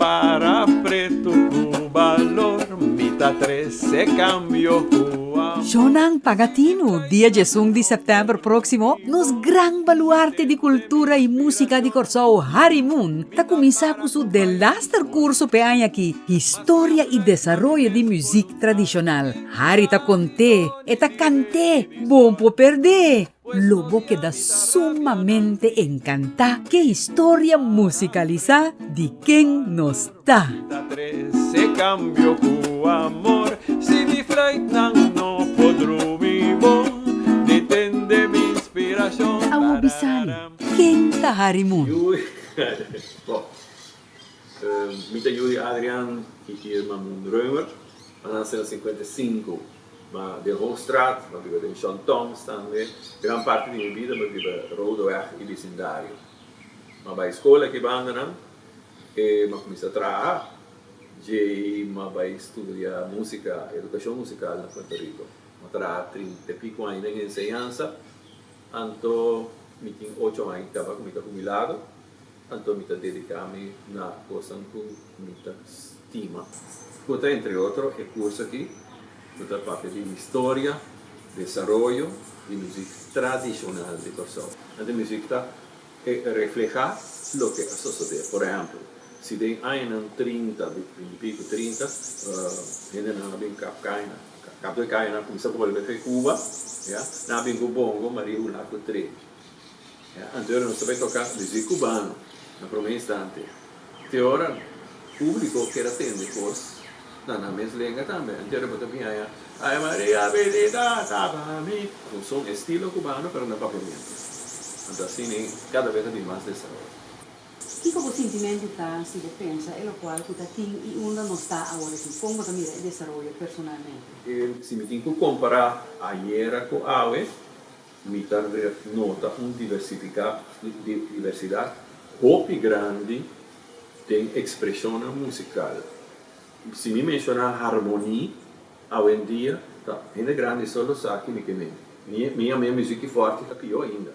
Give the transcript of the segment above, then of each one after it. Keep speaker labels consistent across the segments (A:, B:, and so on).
A: para preto com valor, mita 13 cambio com amor.
B: Shonang Pagatino, dia 11 de setembro próximo, nos gran baluarte de cultura e música de Corsao Harimun, ta começar com o The Laster curso peanha aqui, História e Desarrollo de Música Tradicional. Hari ta conté, e ta canté, bom por perder. Lobo queda sumamente encantado que historia musicalizada de quem nos está.
A: Mita 13 cambio com amor, se mi freitan no podrò mi bon, detende mi inspiração.
B: Amo Bisani, quem ta Harimun?
C: Juri, bom, mita Juri Adrian e Irma Mundrömer, mas nasceu em 55, mas de Hoogstraat, mas vive em Chanton, também, grande parte da minha vida, mas vive Rodoweg e vecindário. Mas vai à escola que abandonam, e mas comecei a trabalhar, e mas vai estudar música, educação musical na Puerto Rico. Mas trabalhar 30 e pico anos em enseñança, então, me tinha 8 anos, estava jubilado, então me dedicava-me na coisa com muita estima. Outra, entre outros, é curso aqui, outra parte de História, Desarrollo e Música Tradicional de Corsao. A música refleja o que sucede. Por exemplo, se tem anos 30, 20 30, ainda não havia cap de caina, começa a volver para Cuba, não havia o bongo, Maria o Lago 3. Antes não sabia tocar música cubana, na primeira instante. Até agora, o público que atende curso, na mesma língua também. Antes eu também ai Maria Benedita, para mim, um som estilo cubano, mas não propriamente. Então assim, cada vez tem mais desenvolvimento.
D: Que como sentimento está se pensa é o qual que está tem e onde não está agora assim como também é desenvolve personalmente.
C: Se me tenho que comparar a era com a hoje, me nota uma diversidade muito grande de expressão musical. Se me mencionar harmonia, hoje em dia, tá, ainda grande só lo sa que me queime. Minha música forte está pior ainda.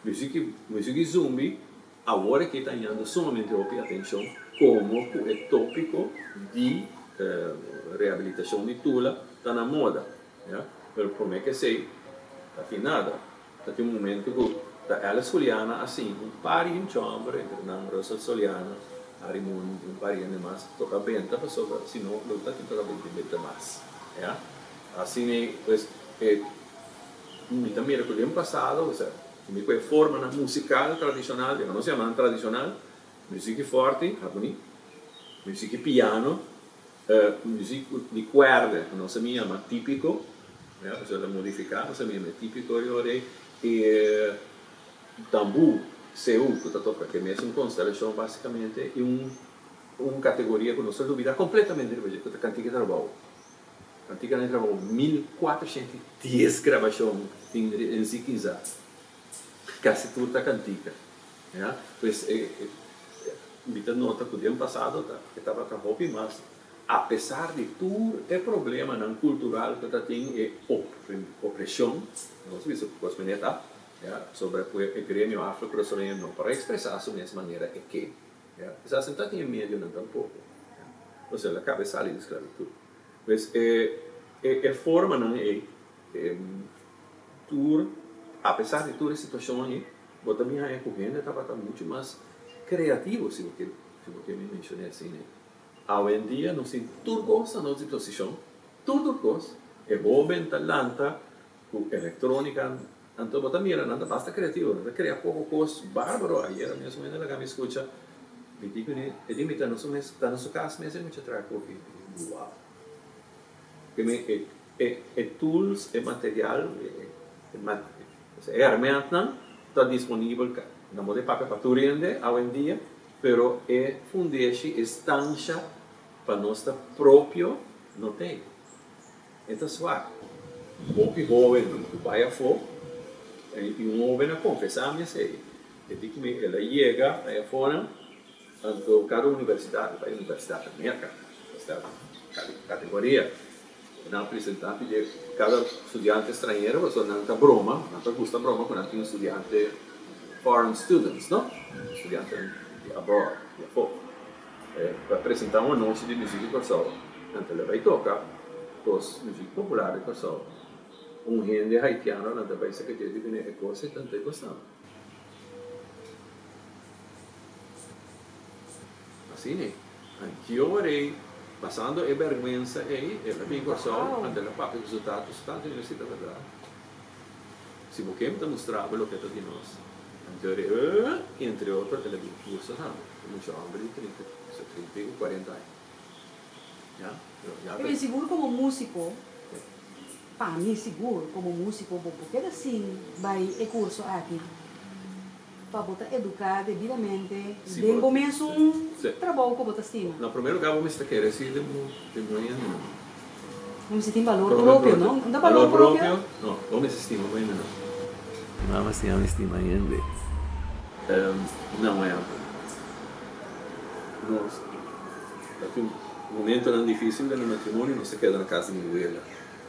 C: Música zumbi, agora que está ganhando sumamente a atenção como o tópico de reabilitação de tula está na moda. Mas como é que sei? Afinada, tem um momento que a Alice Soliana, assim, um par em chambre, entre a Rosa Soliana, Harimun, um par de mais, toca bem, tá pessoa, senão não está toca bem mais. Assim, pues, também recolhemos passado, ou seja, me foi forma musical tradicional, não se chama tradicional, música forte, harmonia, música piano, música de cuerda, não se chama típico, se é modificado, se chama típico e tambu, seu, que toca, que é uma constelação basicamente e uma categoria que não se duvida completamente de que a cantiga de trabalho. Cantiga de trabalho, 1410 gravações em Ziquinzá. Quase tudo a cantiga. Pois, me nota que o ano passado que estava trabalhando mais. Apesar de tudo, o problema não cultural que tem é opressão, não sei se você conhece, sobre o grêmio afro-brasileiro para expressar sua mesma maneira é que essa sentada em meio não tampouco, ou seja, a cabeça ali de escravidão. Mas a forma não é tudo, apesar de toda a situação aí, eu também a corrente estava muito mais criativo, se você me mencionou assim, né? Hoje em dia, nós temos tudo coisa na nossa posição, tudo coisa, é jovem, talento, eletrônica, então eu também era nada basta criativo, nada criar pouco coisa, bárbaro, aí era mesmo ainda lá que me escuta, me digo, né, ele me está no seu caso, mas é muito atraco, uau, é tools, é material, é ferramenta, está disponível, não pode papel para tu render, hoje em dia, pero é fundeixe, estancha, para nós próprio, não tem. Então, suave. Pouco jovem, o pai é fogo, e um jovem a confessar-me, ele diz que ela chega aí fora, então, cada universidade, vai à universidade americana, cada categoria, na apresentante de cada estudante estrangeiro, você não está broma, não gusta broma, quando tem um estudante foreign students, não? Estudante abroad, apresentar uma noite de música Corsol. Então ele vai tocar os música popular de Corsol. Gente haitiano não vai ser que ele vem a coisa tanto gostando. Assim, né? Anch'io vorrei, passando a vergogna aí, ela vem Corsol, quando ela paga os resultados, tanto universidade verdade. Se você quer mostrar o que é de nós. Então, entre outros, ela vem curso, muito homem, 30 ou 40 anos.
D: Eu me seguro como músico, para mim seguro como músico, porque assim vai o curso aqui, para botar educar devidamente, de começo trabalho com botar estima.
C: No primeiro lugar, vamos estar querendo assim, de manhã,
D: Vamos sentir valor próprio, não? Não dá valor próprio?
C: Não, vamos estimar ainda não. Vamos se estima ainda. Não é. Um momento tão difícil no matrimônio, não se queda na casa de ninguém.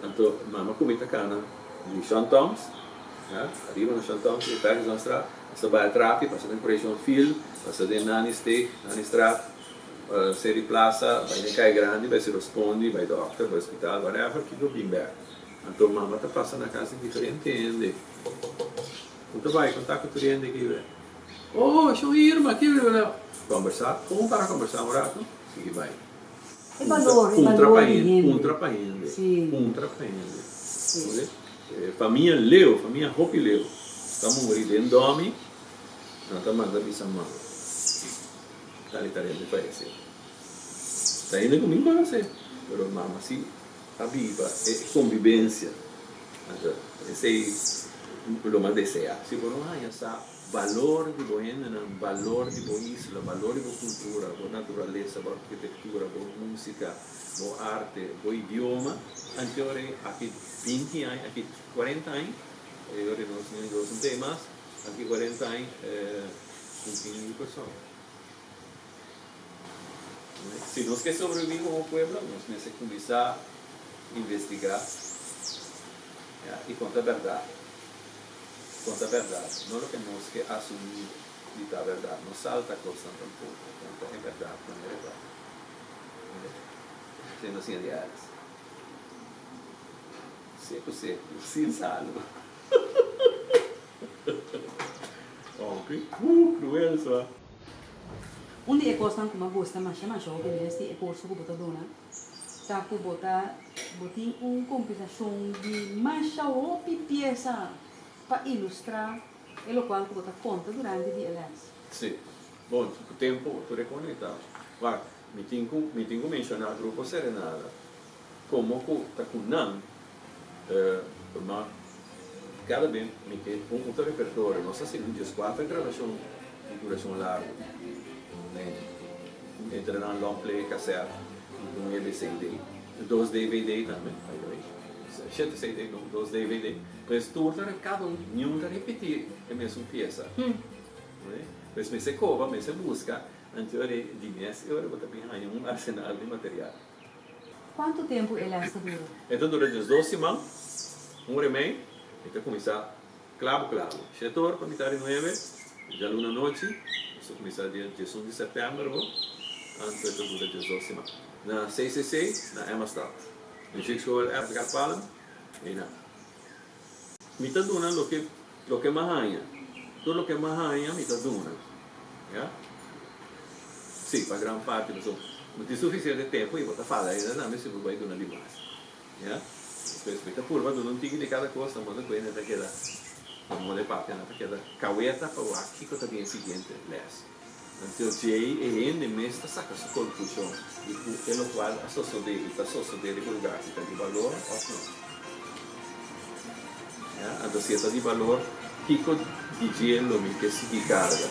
C: Então, mamãe comita cana de Sean Toms, arriba no Sean Toms, e pega na estrada, você vai atrás, passa por um fio, passa de Nani Strat, série plaza, vai na Caia Grande, vai se responde, vai ao doctor, vai ao hospital, whatever, que do bimber. Então, mamãe está passando na casa diferente, entende? Então, vai contar com o cliente aqui, oh, sou Irma, aqui, conversar, como para conversar um rato, e vai.
D: É valor, valor.
C: Contrapaende. Família Leo, família Hopi Leo. Estamos morrendo dorme, não está mandando missa mal. Está de parecer. Está indo comigo para você. Mas mamãe, sim, a viva, é convivência. Esse é o mais deseja. Se você não sabe, valor de boa valor de boa isla, valor de boa cultura, boa natureza, boa arquitetura, boa música, boa arte, boa idioma. Anterior, aqui 20 anos, aqui 40 anos, agora nós não temos mais, aqui 40 anos, de pessoas. Se nós queremos sobreviver como povo, nós temos que começar a investigar e contar a verdade. Conta a verdade, não é que nós que assumir a verdade, não salta a coisa tampouco, conta a verdade, não é verdade. Sendo assim, aliás, seco, sim, salvo. Cruel só.
D: Onde é coisa que eu gosto, mas chama jogo, é curso que eu botar dona. Tá que botar uma compensação de marcha ou pieza para ilustrar o qual que você conta durante o dia.
C: Sim. Bom, o tempo tu reconectado. Agora, me tenho que mencionar o grupo Serenada. Como que está com não, mas cada vez me tem um repertório. Nós assim, dias 4 em gravação de duração larga. Entra na long play, cassete, um CD, 2 DVD também, by the way. 7 CD, 2 DVD. Mas tudo cada nenhum está repetir a mesma peça. Mas me se cova, me se busca, antes de mês, eu vou também ganhar um arsenal de material.
D: Quanto tempo ele dura?
C: Então dura 2 semanas, 1 hora e meia, então começa clavo. Setor para mitad de 9, já na noite, isso começa dia 1 de setembro, antes dura 2 semanas. Na CCC, na Amsterdam. Na Chikschool Edgar Palm, e na. Mitad duna lo que más haya. Todo lo que más haya, mitad duna. ¿Ya? Sí, para gran parte, não tem suficiente tempo e vou falar ainda não, se vai donar demais. ¿Ya? Depois, mitad curva, duna um tigre de cada coisa, manda coisa até queda. Vamos levar até queda caueta para o aqui que está bem seguinte, les. Então, Jay e mestre saca sua conclusão e pelo qual a sociedade com o lugar que está de valor, ou não. A sociedade de valor, Kiko DJ lo que se carga.